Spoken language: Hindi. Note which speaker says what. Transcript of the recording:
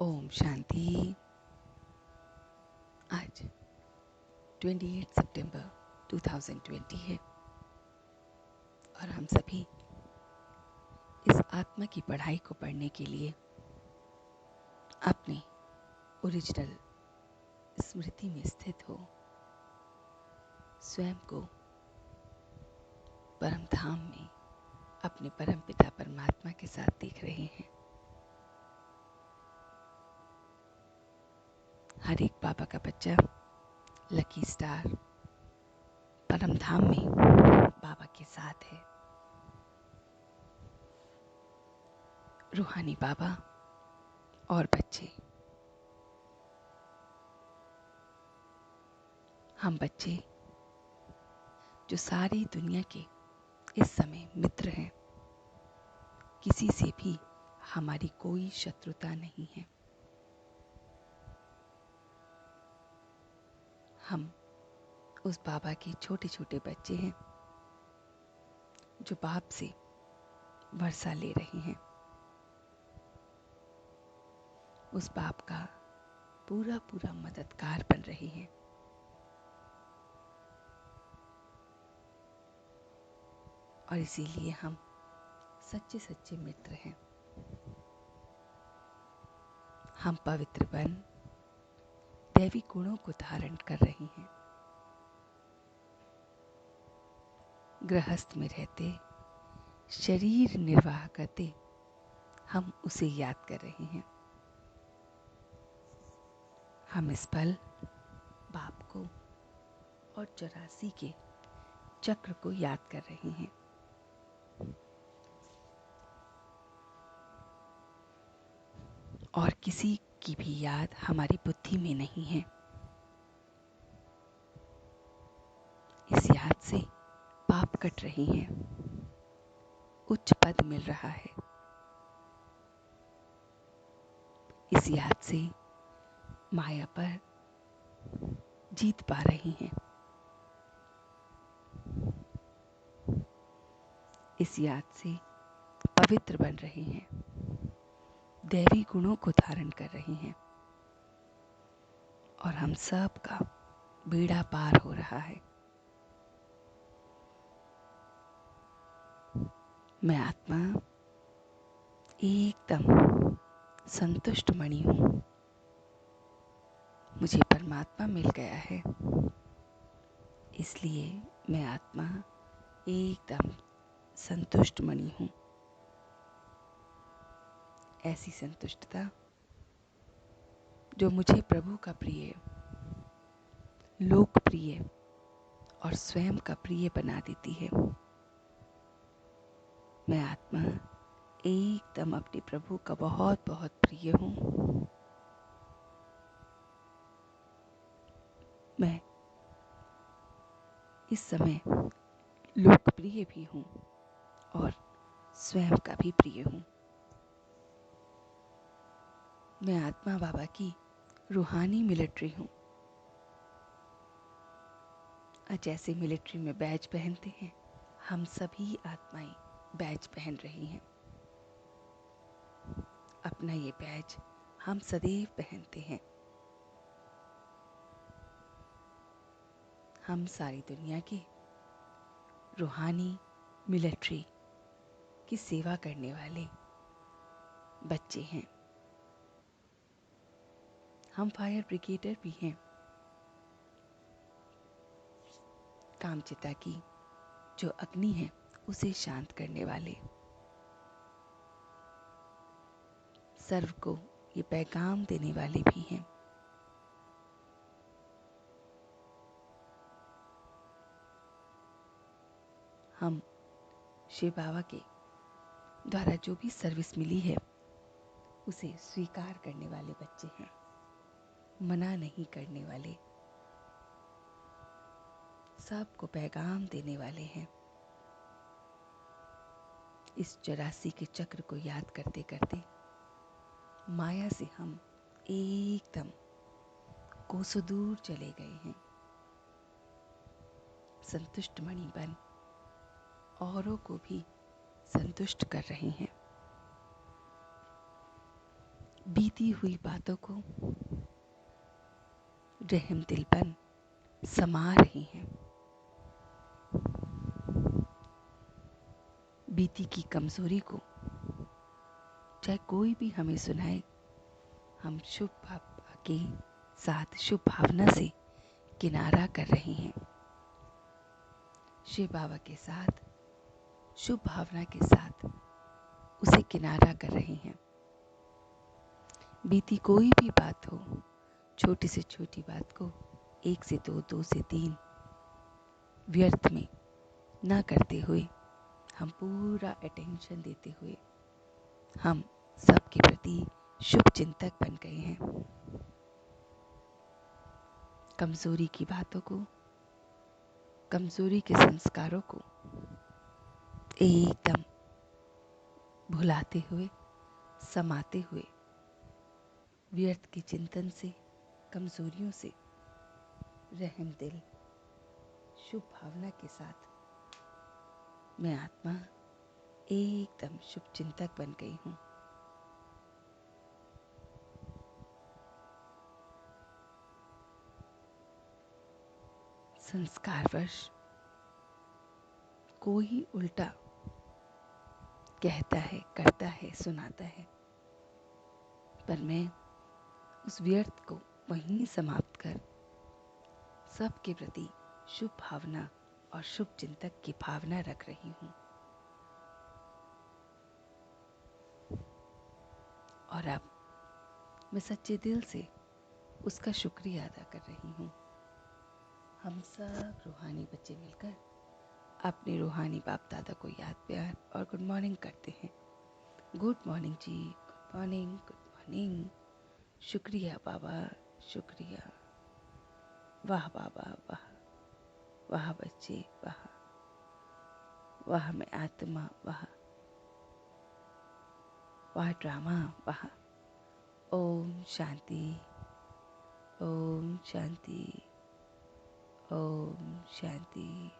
Speaker 1: ओम शांति। आज 28 सितंबर 2020 है और हम सभी इस आत्मा की पढ़ाई को पढ़ने के लिए अपनी ओरिजिनल स्मृति में स्थित हो स्वयं को परम धाम में अपने परम पिता परमात्मा के साथ देख रहे हैं। हर एक बाबा का बच्चा लकी स्टार परम धाम में बाबा के साथ है। रूहानी बाबा और बच्चे, हम बच्चे जो सारी दुनिया के इस समय मित्र हैं, किसी से भी हमारी कोई शत्रुता नहीं है। हम उस बाबा के छोटे छोटे बच्चे हैं जो बाप से वर्षा ले रहे हैं। उस बाप का पूरा पूरा मददगार बन रहे हैं। और इसीलिए हम सच्चे सच्चे मित्र हैं। हम पवित्र बन दैवी गुणों को धारण कर रहे हैं। गृहस्थ में रहते, शरीर निर्वाह करते, हम उसे याद कर रहे हैं। हम इस पल बाप को और 84 के चक्र को याद कर रहे हैं। और किसी की भी याद हमारी बुद्धि में नहीं है। इस याद से पाप कट रहे हैं, उच्च पद मिल रहा है। इस याद से माया पर जीत पा रहे हैं। इस याद से पवित्र बन रहे हैं, दैवी गुणों को धारण कर रहे हैं और हम सब का बेड़ा पार हो रहा है। मैं आत्मा एकदम संतुष्ट मणि हूँ। मुझे परमात्मा मिल गया है, इसलिए मैं आत्मा एकदम संतुष्ट मणि हूँ। ऐसी संतुष्टता जो मुझे प्रभु का प्रिय, लोकप्रिय और स्वयं का प्रिय बना देती है। मैं आत्मा एकदम अपने प्रभु का बहुत बहुत प्रिय हूँ। मैं इस समय लोकप्रिय भी हूँ और स्वयं का भी प्रिय हूँ। मैं आत्मा बाबा की रूहानी मिलिट्री हूँ। जैसे मिलिट्री में बैज पहनते हैं, हम सभी आत्माएं बैज पहन रही हैं। अपना ये बैज हम सदैव पहनते हैं। हम सारी दुनिया के रूहानी मिलिट्री की सेवा करने वाले बच्चे हैं। हम फायर ब्रिगेडर भी हैं। कामचिता की जो अग्नि है उसे शांत करने वाले, सर्व को ये पैगाम देने वाले भी हैं। हम शिव बाबा के द्वारा जो भी सर्विस मिली है उसे स्वीकार करने वाले बच्चे हैं, मना नहीं करने वाले, सबको पैगाम देने वाले हैं। इस 84 के चक्र को याद करते करते माया से हम एकदम कोसों दूर चले गए हैं। संतुष्ट मणि बन औरों को भी संतुष्ट कर रहे हैं। बीती हुई बातों को रहम दिलपन समा रही हैं। बीती की कमजोरी को चाहे कोई भी हमें सुनाए, हम शुभ भावना के साथ, शुभ भावना से किनारा कर रहे हैं। शिव बाबा के साथ, शुभ भावना के साथ उसे किनारा कर रहे हैं। बीती कोई भी बात हो, छोटी से छोटी बात को 1 से 2, 2 से 3 व्यर्थ में ना करते हुए, हम पूरा अटेंशन देते हुए हम सबके प्रति शुभ चिंतक बन गए हैं। कमजोरी की बातों को, कमजोरी के संस्कारों को एकदम भुलाते हुए, समाते हुए, व्यर्थ के चिंतन से, कमजोरियों से रहम दिल, शुभ भावना के साथ मैं आत्मा एकदम शुभ चिंतक बन गई हूँ। संस्कारवश कोई उल्टा कहता है, करता है, सुनाता है, पर मैं उस व्यर्थ को वहीं समाप्त कर सबके प्रति शुभ भावना और शुभ चिंतक की भावना रख रही हूँ। और अब मैं सच्चे दिल से उसका शुक्रिया अदा कर रही हूँ। हम सब रूहानी बच्चे मिलकर अपने रूहानी बाप दादा को याद, प्यार और गुड मॉर्निंग करते हैं। गुड मॉर्निंग जी, गुड मॉर्निंग, गुड मॉर्निंग। शुक्रिया बाबा, शुक्रिया। वाह बाबा, वाह, वाह बच्चे, वाह, वाह मैं आत्मा, वाह, वाह ड्रामा, वाह। ओम शांति, ओम शांति, ओम शांति।